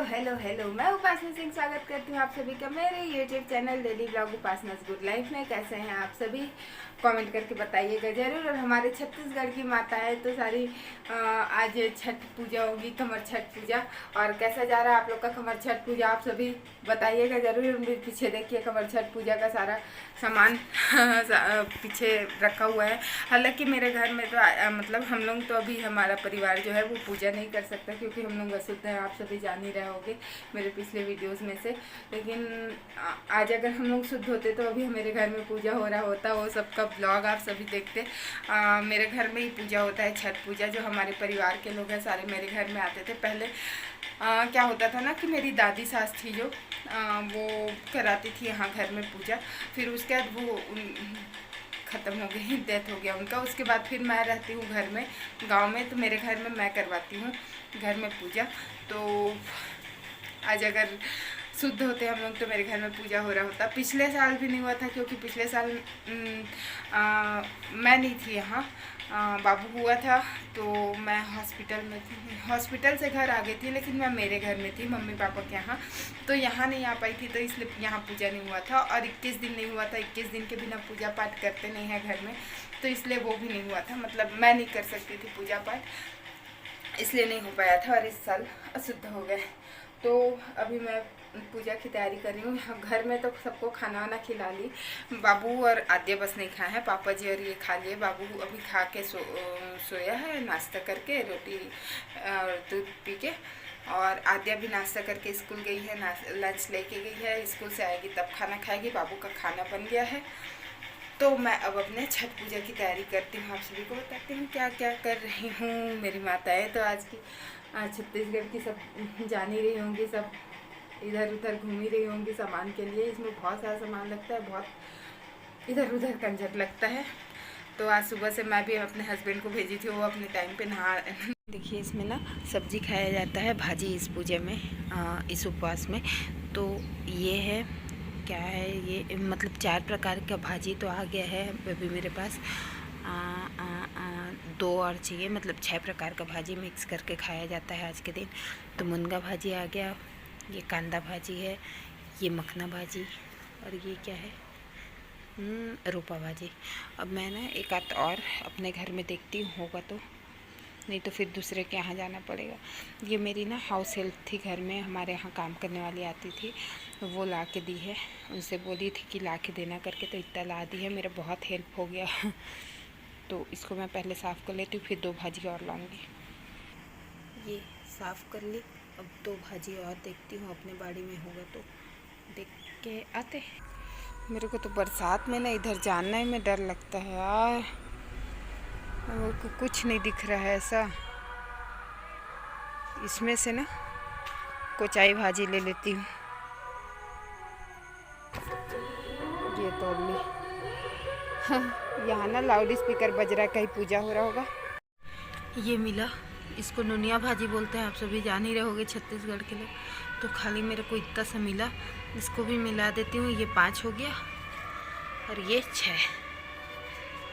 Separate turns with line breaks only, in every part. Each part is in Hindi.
हेलो हेलो, मैं उपासना सिंह स्वागत करती हूँ आप सभी का मेरे यूट्यूब चैनल डेली ब्लॉग उपासना गुड लाइफ में। कैसे हैं आप सभी? कमेंट करके बताइएगा ज़रूर। और हमारे छत्तीसगढ़ की माता है तो सारी आज छठ पूजा होगी, कमर छठ पूजा। और कैसा जा रहा है आप लोग का कमर छठ पूजा, आप सभी बताइएगा ज़रूर। मेरे पीछे देखिए कमर छठ पूजा का सारा सामान पीछे रखा हुआ है। हालांकि मेरे घर में तो मतलब हम लोग तो अभी हमारा परिवार जो है वो पूजा नहीं कर सकता क्योंकि हम लोग अशुद्ध हैं, आप सभी जान ही रहे होंगे मेरे पिछले वीडियोस में से। लेकिन आज अगर हम लोग शुद्ध होते तो अभी मेरे घर में पूजा हो रहा होता, वो सबका ब्लॉग आप सभी देखते। मेरे घर में ही पूजा होता है, छठ पूजा। जो हमारे परिवार के लोग हैं सारे मेरे घर में आते थे पहले। क्या होता था ना कि मेरी दादी सास थी जो वो कराती थी यहाँ घर में पूजा। फिर उसके बाद वो ख़त्म हो गई, डेथ हो गया उनका। उसके बाद फिर मैं रहती हूँ घर में, गांव में, तो मेरे घर में मैं करवाती हूँ घर में पूजा। तो आज अगर शुद्ध होते हम लोग तो मेरे घर में पूजा हो रहा होता। पिछले साल भी नहीं हुआ था क्योंकि पिछले साल मैं नहीं थी यहाँ, बाबू हुआ था तो मैं हॉस्पिटल में थी। हॉस्पिटल से घर आ गई थी लेकिन मैं मेरे घर में थी मम्मी पापा के यहाँ, तो यहाँ नहीं आ पाई थी, तो इसलिए यहाँ पूजा नहीं हुआ था। और 21 दिन नहीं हुआ था, 21 दिन के बिना पूजा पाठ करते नहीं हैं घर में, तो इसलिए वो भी नहीं हुआ था। मतलब मैं नहीं कर सकती थी पूजा पाठ, इसलिए नहीं हो पाया था। और इस साल अशुद्ध हो गए। तो अभी मैं पूजा की तैयारी कर रही हूँ। घर में तो सबको खाना वाना खिला ली, बाबू और आद्या बस नहीं खाए हैं, पापा जी और ये खा लिए। बाबू अभी खा के सोया है नाश्ता करके, रोटी और दूध पी के। और आद्या भी नाश्ता करके स्कूल गई है, लंच लेके गई है, स्कूल से आएगी तब खाना खाएगी। बाबू का खाना बन गया है। तो मैं अब अपने छठ पूजा की तैयारी करती हूँ, आप सभी को बताती हूँ क्या क्या कर रही हूँ। मेरी माताएँ तो आज की छत्तीसगढ़ की सब जान ही रही होंगी, सब इधर उधर घूम ही रही होंगी सामान के लिए। इसमें बहुत सारा सामान लगता है, बहुत इधर उधर कंजट लगता है। तो आज सुबह से मैं भी अपने हस्बैंड को भेजी थी, वो अपने टाइम पे नहा। देखिए इसमें ना सब्जी खाया जाता है, भाजी इस पूजा में, इस उपवास में। तो ये है, क्या है ये, मतलब 4 प्रकार का भाजी तो आ गया है अभी मेरे पास। 2 और चाहिए, मतलब 6 प्रकार का भाजी मिक्स करके खाया जाता है आज के दिन। तो मुनगा भाजी आ गया, ये कांदा भाजी है, ये मखना भाजी, और ये क्या है, रोपा भाजी। अब मैं ना एक आध और अपने घर में देखती हूँ, होगा तो, नहीं तो फिर दूसरे के यहाँ जाना पड़ेगा। ये मेरी ना हाउस हेल्प थी, घर में हमारे यहाँ काम करने वाली आती थी, वो ला के दी है। उनसे बोली थी कि ला के देना करके, तो इतना ला दी है, मेरा बहुत हेल्प हो गया। तो इसको मैं पहले साफ़ कर लेती हूँ, फिर 2 भाजी और लाऊंगी। ये साफ़ कर ली, अब 2 भाजी और देखती हूँ अपने बाड़ी में होगा तो देख के आते। मेरे को तो बरसात में ना इधर जाने में डर लगता है यार, कुछ नहीं दिख रहा है ऐसा। इसमें से ना कोचाई भाजी ले लेती हूँ। ये तोड़ ली। हाँ, यहाँ ना लाउड स्पीकर बज रहा है, कहीं पूजा हो रहा होगा। ये मिला, इसको नुनिया भाजी बोलते हैं, आप सभी जान ही रहे होंगे छत्तीसगढ़ के लिए। तो खाली मेरे को इतना सा मिला, इसको भी मिला देती हूँ। ये 5 हो गया और ये 6।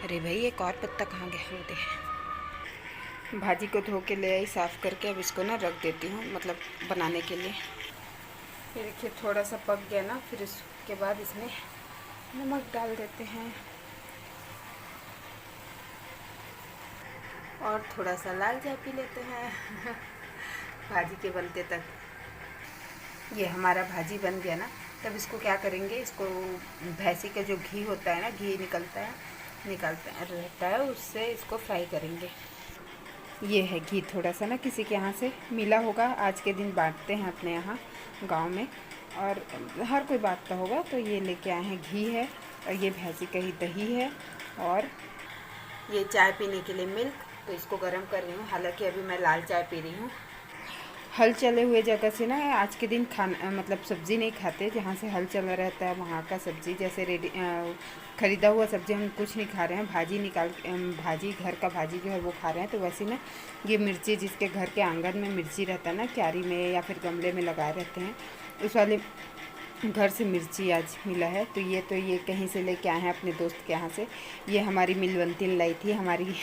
अरे भाई एक और पत्ता कहाँ गया, होते हैं। भाजी को धो के ले आई साफ़ करके, अब इसको ना रख देती हूँ मतलब बनाने के लिए। फिर देखिए थोड़ा सा पक गया ना, फिर इसके बाद इसमें नमक डाल देते हैं और थोड़ा सा लाल चाय पी लेते हैं भाजी के बनते तक। ये हमारा भाजी बन गया ना, तब इसको क्या करेंगे, इसको भैंसी का जो घी होता है ना, घी निकलता रहता है, उससे इसको फ्राई करेंगे। ये है घी, थोड़ा सा ना किसी के यहाँ से मिला होगा, आज के दिन बांटते हैं अपने यहाँ गांव में, और हर कोई बांटता होगा। तो ये लेके आए हैं, घी है, और ये भैंसी का ही दही है, और ये चाय पीने के लिए मिल्क। तो इसको गर्म कर रही हूँ, हालांकि अभी मैं लाल चाय पी रही हूँ। हल चले हुए जगह से ना आज के दिन खाना मतलब सब्ज़ी नहीं खाते, जहाँ से हल चला रहता है वहाँ का सब्ज़ी, जैसे रेडी ख़रीदा हुआ सब्ज़ी हम कुछ नहीं खा रहे हैं। भाजी घर का भाजी जो है वो खा रहे हैं। तो वैसे ना ये मिर्ची, जिसके घर के आंगन में मिर्ची रहता है ना, क्यारी में या फिर गमले में लगाए रहते हैं, उस वाले घर से मिर्ची आज मिला है। तो ये कहीं से लेके आए हैं अपने दोस्त के यहाँ से। ये हमारी मिलवंती लाई थी, हमारी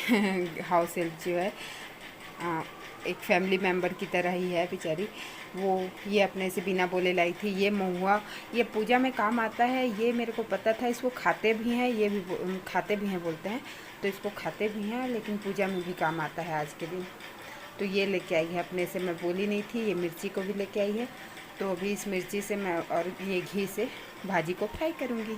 हाउस हेल्प जो है एक फैमिली मेम्बर की तरह ही है बेचारी। वो ये अपने से बिना बोले लाई थी। ये महुआ ये पूजा में काम आता है, ये मेरे को पता था। इसको खाते भी हैं, ये भी खाते भी हैं बोलते हैं, तो इसको खाते भी हैं, लेकिन पूजा में भी काम आता है आज के दिन। तो ये लेके आई है, अपने से मैं बोली नहीं थी। ये मिर्ची को भी लेके आई है, तो अभी इस मिर्ची से मैं और ये घी से भाजी को फ्राई करूँगी।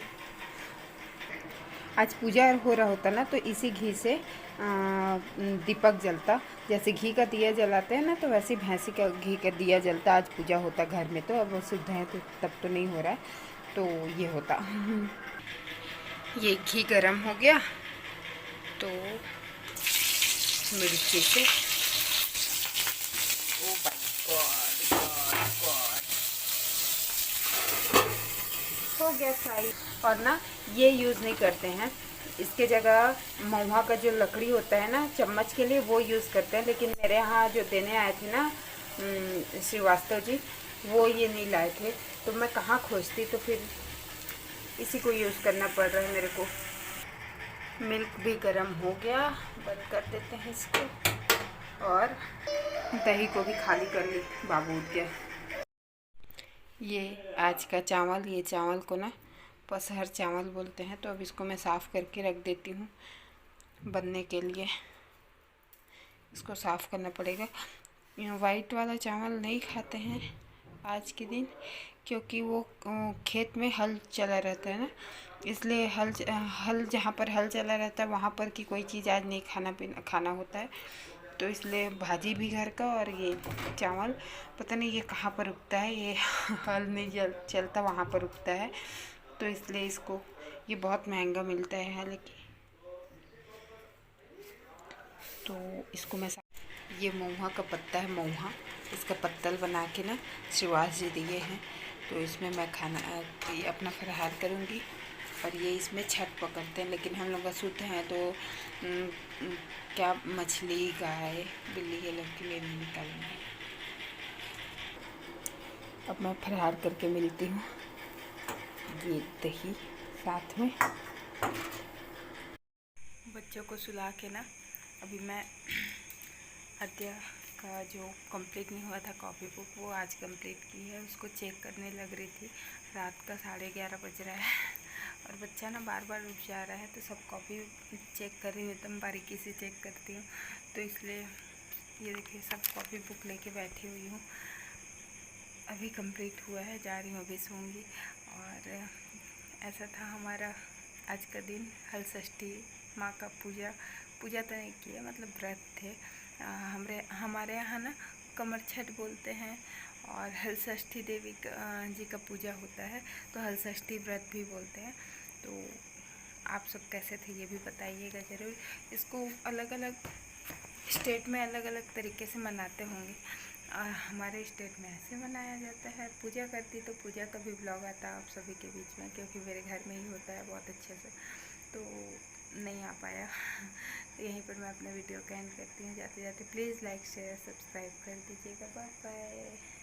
आज पूजा हो रहा होता ना, तो इसी घी से दीपक जलता। जैसे घी का दिया जलाते हैं ना, तो वैसे भैंसी का घी का दिया जलता। आज पूजा होता घर में, तो अब वो शुद्ध है तो तब तो नहीं हो रहा है, तो ये होता। ये घी गरम हो गया, तो मिर्ची से ओ गॉड गॉड गॉड हो गया फ्राई। और ना ये यूज़ नहीं करते हैं, इसके जगह महुआ का जो लकड़ी होता है ना चम्मच के लिए, वो यूज़ करते हैं। लेकिन मेरे यहाँ जो देने आए थे ना श्रीवास्तव जी, वो ये नहीं लाए थे, तो मैं कहाँ खोजती, तो फिर इसी को यूज़ करना पड़ रहा है मेरे को। मिल्क भी गर्म हो गया, बंद कर देते हैं इसको। और दही को भी खाली कर ली, बाबू उठ गया। ये आज का चावल, ये चावल को ना पसहर चावल बोलते हैं, तो अब इसको मैं साफ़ करके रख देती हूँ बनने के लिए। इसको साफ़ करना पड़ेगा। वाइट वाला चावल नहीं खाते हैं आज के दिन, क्योंकि वो खेत में हल चला रहता है ना, इसलिए हल जहाँ पर हल चला रहता है वहाँ पर की कोई चीज़ आज नहीं खाना होता है। तो इसलिए भाजी भी घर का, और ये चावल पता नहीं ये कहाँ पर उगता है, ये हल नहीं चलता वहाँ पर उगता है, तो इसलिए इसको ये बहुत महंगा मिलता है। लेकिन तो इसको मैं ये महुआ का पत्ता है, महुआ इसका पत्तल बना के ना श्रीवास जी दिए हैं, तो इसमें मैं खाना ये अपना फराहार करूँगी। और ये इसमें छठ पकड़ते हैं, लेकिन हम लोग अशुद्ध हैं, तो क्या मछली गाय बिल्ली ये लोग के लिए नहीं निकालेंगे। अब मैं फराहार करके मिलती हूँ। ये दही साथ में। बच्चों को सुला के ना अभी मैं अद्या का जो कंप्लीट नहीं हुआ था कॉपी बुक, वो आज कंप्लीट की है। उसको चेक करने लग रही थी। रात का 11:30 बज रहा है और बच्चा ना बार बार उठ जा रहा है, तो सब कॉपी चेक कर रही हूँ, एकदम बारीकी से चेक करती हूँ। तो इसलिए ये देखिए सब कॉपी बुक लेके बैठी हुई हूँ। अभी कंप्लीट हुआ है, जा रही हूँ अभी सोऊंगी। और ऐसा था हमारा आज का दिन। हल षष्ठी माँ का पूजा तो नहीं किया, मतलब व्रत थे। हमारे यहाँ ना कमर छठ बोलते हैं, और हल षष्ठी देवी जी का पूजा होता है, तो हल षष्ठी व्रत भी बोलते हैं। तो आप सब कैसे थे ये भी बताइएगा ज़रूर। इसको अलग अलग स्टेट में अलग अलग तरीके से मनाते होंगे, और हमारे स्टेट में ऐसे मनाया जाता है। पूजा करती तो पूजा का भी ब्लॉग आता आप सभी के बीच में, क्योंकि मेरे घर में ही होता है बहुत अच्छे से, तो नहीं आ पाया। तो यहीं पर मैं अपने वीडियो का एंड करती हूँ। जाते जाते प्लीज़ लाइक शेयर सब्सक्राइब कर दीजिएगा। Bye bye.